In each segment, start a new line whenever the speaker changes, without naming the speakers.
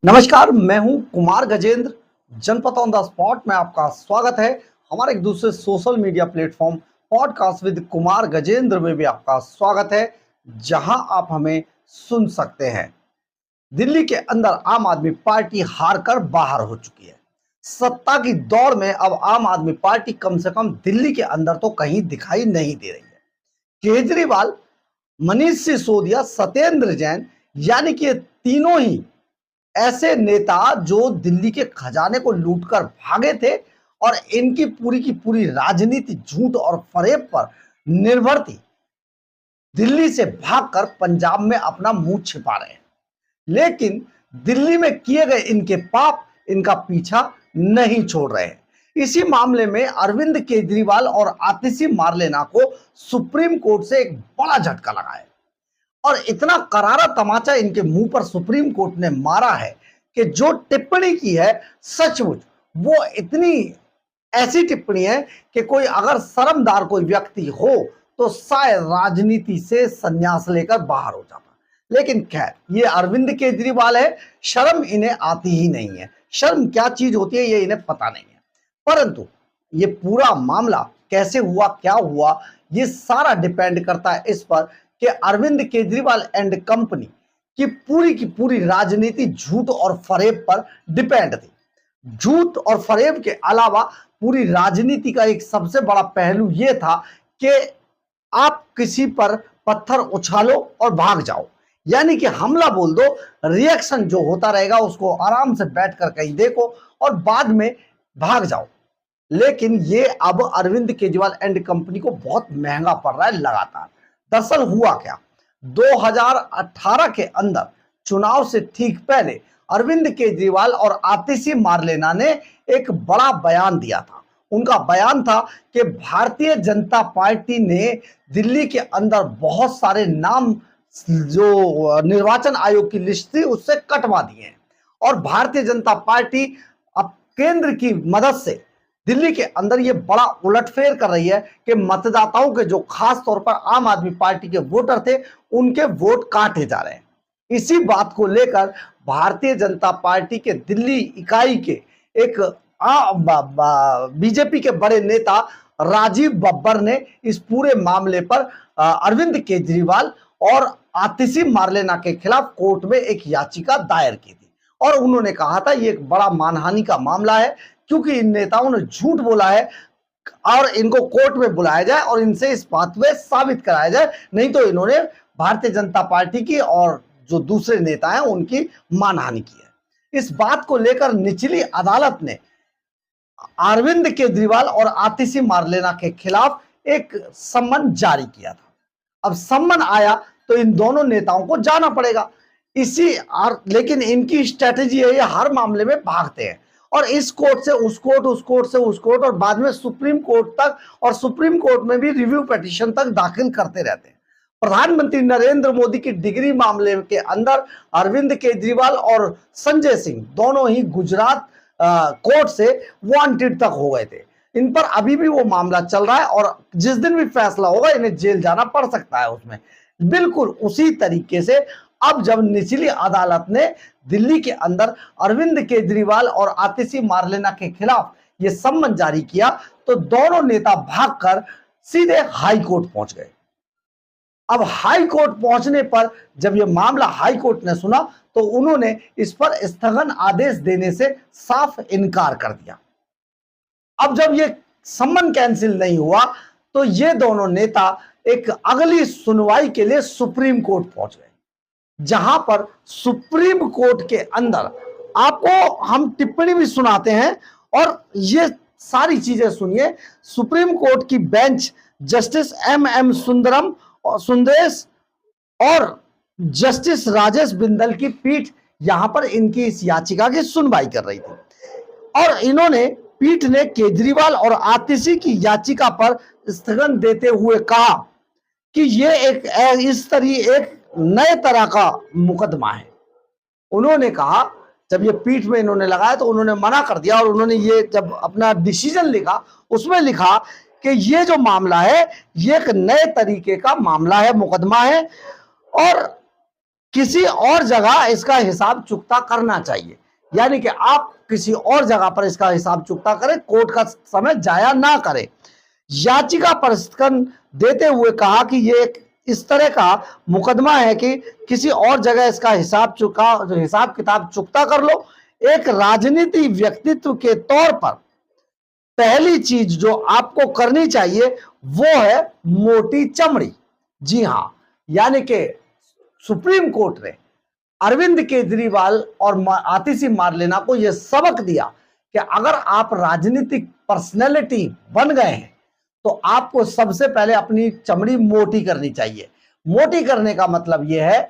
नमस्कार, मैं हूं कुमार गजेंद्र। जनपद ऑन द स्पॉट में आपका स्वागत है। हमारे एक दूसरे social media platform podcast with Kumar Gajendra में भी आपका स्वागत है, जहां आप हमें सुन सकते हैं। दिल्ली के अंदर आम आदमी पार्टी हार कर बाहर हो चुकी है। सत्ता की दौड़ में अब आम आदमी पार्टी कम से कम दिल्ली के अंदर तो कहीं दिखाई नहीं दे रही है। केजरीवाल, मनीष सिसोदिया, सत्येंद्र जैन, यानी कि ये तीनों ही ऐसे नेता जो दिल्ली के खजाने को लूटकर भागे थे और इनकी पूरी राजनीति झूठ और फरेब पर निर्भर थी, दिल्ली से भागकर पंजाब में अपना मुंह छिपा रहे हैं। लेकिन दिल्ली में किए गए इनके पाप इनका पीछा नहीं छोड़ रहे हैं। इसी मामले में अरविंद केजरीवाल और आतिशी मार्लेना को सुप्रीम कोर्ट से एक बड़ा झटका लगा है और इतना करारा तमाचा इनके मुंह पर सुप्रीम कोर्ट ने मारा है कि जो टिप्पणी की है, सचमुच वो इतनी ऐसी टिप्पणी है कि कोई अगर शर्मदार कोई व्यक्ति हो तो शायद राजनीति से संन्यास लेकर बाहर हो जाता। लेकिन खैर, ये अरविंद केजरीवाल है, शर्म इन्हें आती ही नहीं है। शर्म क्या चीज होती है ये इन्हें पता नहीं है। परंतु ये पूरा मामला कैसे हुआ, क्या हुआ, ये सारा डिपेंड करता है इस पर कि अरविंद केजरीवाल एंड कंपनी की पूरी राजनीति झूठ और फरेब पर डिपेंड थी। झूठ और फरेब के अलावा पूरी राजनीति का एक सबसे बड़ा पहलू यह था कि आप किसी पर पत्थर उछालो और भाग जाओ, यानी कि हमला बोल दो, रिएक्शन जो होता रहेगा उसको आराम से बैठकर कहीं देखो और बाद में भाग जाओ। लेकिन ये अब अरविंद केजरीवाल एंड कंपनी को बहुत महंगा पड़ रहा है लगातार। दरअसल हुआ क्या, 2018 के अंदर चुनाव से ठीक पहले अरविंद केजरीवाल और आतिशी मार्लेना ने एक बड़ा बयान दिया था। उनका बयान था कि भारतीय जनता पार्टी ने दिल्ली के अंदर बहुत सारे नाम जो निर्वाचन आयोग की लिस्ट थी उससे कटवा दिए हैं और भारतीय जनता पार्टी अब केंद्र की मदद से दिल्ली के अंदर ये बड़ा उलटफेर कर रही है कि मतदाताओं के जो खास तौर पर आम आदमी पार्टी के वोटर थे उनके वोट काटे जा रहे हैं। इसी बात को लेकर भारतीय जनता पार्टी के दिल्ली इकाई के एक बीजेपी के बड़े नेता राजीव बब्बर ने इस पूरे मामले पर अरविंद केजरीवाल और आतिशी मार्लेना के खिलाफ कोर्ट में एक याचिका दायर की थी और उन्होंने कहा था ये एक बड़ा मानहानि का मामला है क्योंकि इन नेताओं ने झूठ बोला है और इनको कोर्ट में बुलाया जाए और इनसे इस बात में साबित कराया जाए, नहीं तो इन्होंने भारतीय जनता पार्टी की और जो दूसरे नेता हैं उनकी मानहानि की है। इस बात को लेकर निचली अदालत ने अरविंद केजरीवाल और आतिशी मार्लेना के खिलाफ एक सम्मन जारी किया था। अब सम्मन आया तो इन दोनों नेताओं को जाना पड़ेगा। लेकिन इनकी स्ट्रेटेजी है ये हर मामले में भागते हैं और इस कोर्ट से उस कोर्ट, उस कोर्ट से उस कोर्ट और बाद में सुप्रीम कोर्ट तक, और सुप्रीम कोर्ट में भी रिव्यू पिटीशन तक दाखिल करते रहते हैं। प्रधानमंत्री नरेंद्र मोदी की डिग्री मामले के अंदर अरविंद केजरीवाल और संजय सिंह दोनों ही गुजरात कोर्ट से वांटेड तक हो गए थे। इन पर अभी भी वो मामला चल रहा है और जिस दिन भी फैसला होगा इन्हें जेल जाना पड़ सकता है उसमें। बिल्कुल उसी तरीके से अब जब निचली अदालत ने दिल्ली के अंदर अरविंद केजरीवाल और आतिशी मार्लेना के खिलाफ यह सम्मन जारी किया तो दोनों नेता भागकर सीधे हाई कोर्ट पहुंच गए। अब हाई कोर्ट पहुंचने पर जब यह मामला हाई कोर्ट ने सुना तो उन्होंने इस पर स्थगन आदेश देने से साफ इनकार कर दिया। अब जब यह सम्मन कैंसिल नहीं हुआ तो ये दोनों नेता एक अगली सुनवाई के लिए सुप्रीम कोर्ट पहुंच गए, जहां पर सुप्रीम कोर्ट के अंदर आपको हम टिप्पणी भी सुनाते हैं और ये सारी चीजें सुनिए। सुप्रीम कोर्ट की बेंच जस्टिस एम सुंदरम और सुंदरेश और जस्टिस राजेश बिंदल की पीठ यहां पर इनकी इस याचिका की सुनवाई कर रही थी और इन्होंने पीठ ने केजरीवाल और आतिशी की याचिका पर स्थगन देते हुए कहा कि ये एक नए तरह का मुकदमा है। उन्होंने कहा, जब ये पीठ में इन्होंने लगाया तो उन्होंने मना कर दिया और उन्होंने ये जब अपना डिसीजन लिखा उसमें लिखा कि ये जो मामला है ये एक नए तरीके का मामला है, मुकदमा है और किसी और जगह इसका हिसाब चुकता करना चाहिए, यानी कि आप किसी और जगह पर इसका हिसाब चुकता करें, कोर्ट का समय जाया ना करें। याचिका प्रस्तुत देते हुए कहा कि ये एक इस तरह का मुकदमा है कि किसी और जगह इसका हिसाब किताब चुकता कर लो। एक राजनीति व्यक्तित्व के तौर पर पहली चीज जो आपको करनी चाहिए वो है मोटी चमड़ी। जी हां, यानी कि सुप्रीम कोर्ट ने अरविंद केजरीवाल और आतिशी मार्लेना को यह सबक दिया कि अगर आप राजनीतिक पर्सनैलिटी बन गए हैं तो आपको सबसे पहले अपनी चमड़ी मोटी करनी चाहिए। मोटी करने का मतलब यह है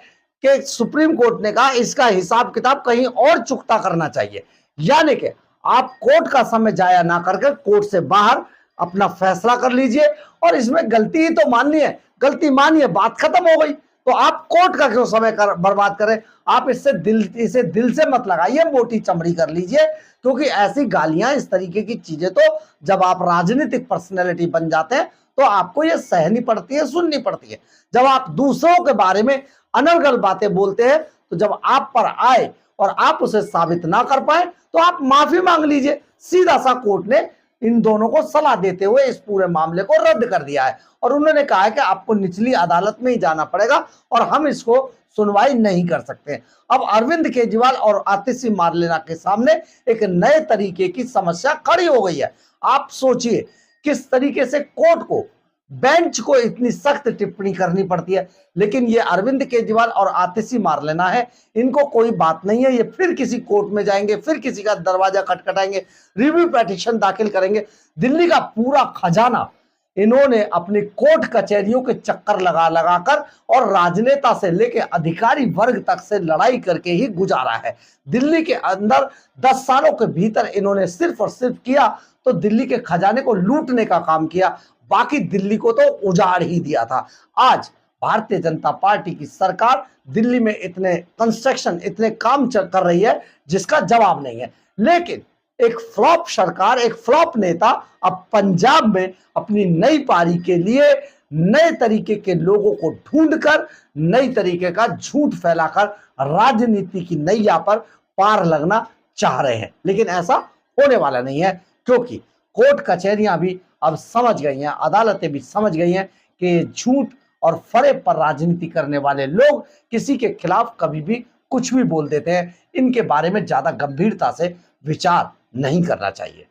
कि सुप्रीम कोर्ट ने कहा इसका हिसाब किताब कहीं और चुकता करना चाहिए, यानी कि आप कोर्ट का समय जाया ना करके कोर्ट से बाहर अपना फैसला कर लीजिए। और इसमें गलती ही तो माननी है, गलती मानिए, बात खत्म हो गई। तो आप कोर्ट का क्यों समय बर्बाद करें? आप इसे दिल से मत लगाइए, मोटी चमड़ी कर लीजिए, क्योंकि ऐसी गालियां, इस तरीके की चीजें तो जब आप राजनीतिक पर्सनैलिटी बन जाते हैं तो आपको ये सहनी पड़ती है, सुननी पड़ती है। जब आप दूसरों के बारे में अनर्गल बातें बोलते हैं तो जब आप पर आए और आप उसे साबित ना कर पाए तो आप माफी मांग लीजिए। सीधा सा कोर्ट ने इन दोनों को सलाह देते हुए इस पूरे मामले को रद्द कर दिया है और उन्होंने कहा है कि आपको निचली अदालत में ही जाना पड़ेगा और हम इसको सुनवाई नहीं कर सकते। अब अरविंद केजरीवाल और आतिशी मार्लेना के सामने एक नए तरीके की समस्या खड़ी हो गई है। आप सोचिए किस तरीके से कोर्ट को, बेंच को इतनी सख्त टिप्पणी करनी पड़ती है, लेकिन ये अरविंद केजरीवाल और आतिशी मार्लेना है, इनको कोई बात नहीं है। ये फिर किसी कोर्ट में जाएंगे, फिर किसी का दरवाजा खटखटाएंगे, रिव्यू पिटीशन दाखिल करेंगे। दिल्ली का पूरा खजाना इन्होंने अपनी कोर्ट कचहरियों के चक्कर लगा लगा कर और राजनेता से लेकर अधिकारी वर्ग तक से लड़ाई करके ही गुजारा है। दिल्ली के अंदर 10 सालों के भीतर इन्होंने सिर्फ और सिर्फ किया तो दिल्ली के खजाने को लूटने का काम किया, बाकी दिल्ली को तो उजाड़ ही दिया था। आज भारतीय जनता पार्टी की सरकार दिल्ली में इतने कंस्ट्रक्शन, इतने काम कर रही है जिसका जवाब नहीं है। लेकिन एक फ्लॉप सरकार, एक फ्लॉप नेता अब पंजाब में अपनी नई पारी के लिए नए तरीके के लोगों को ढूंढकर नई तरीके का झूठ फैलाकर राजनीति की नैया पर पार लगना चाह रहे हैं। लेकिन ऐसा होने वाला नहीं है, क्योंकि कोर्ट कचहरियां भी अब समझ गई हैं, अदालतें भी समझ गई हैं कि झूठ और फरेब पर राजनीति करने वाले लोग किसी के खिलाफ कभी भी कुछ भी बोल देते हैं। इनके बारे में ज्यादा गंभीरता से विचार नहीं करना चाहिए।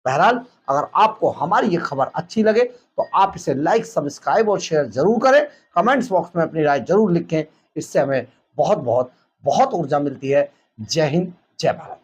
बहरहाल, अगर आपको हमारी ये खबर अच्छी लगे तो आप इसे लाइक, सब्सक्राइब और शेयर जरूर करें। कमेंट्स बॉक्स में अपनी राय जरूर लिखें, इससे हमें बहुत बहुत बहुत ऊर्जा मिलती है। जय हिंद, जय भारत।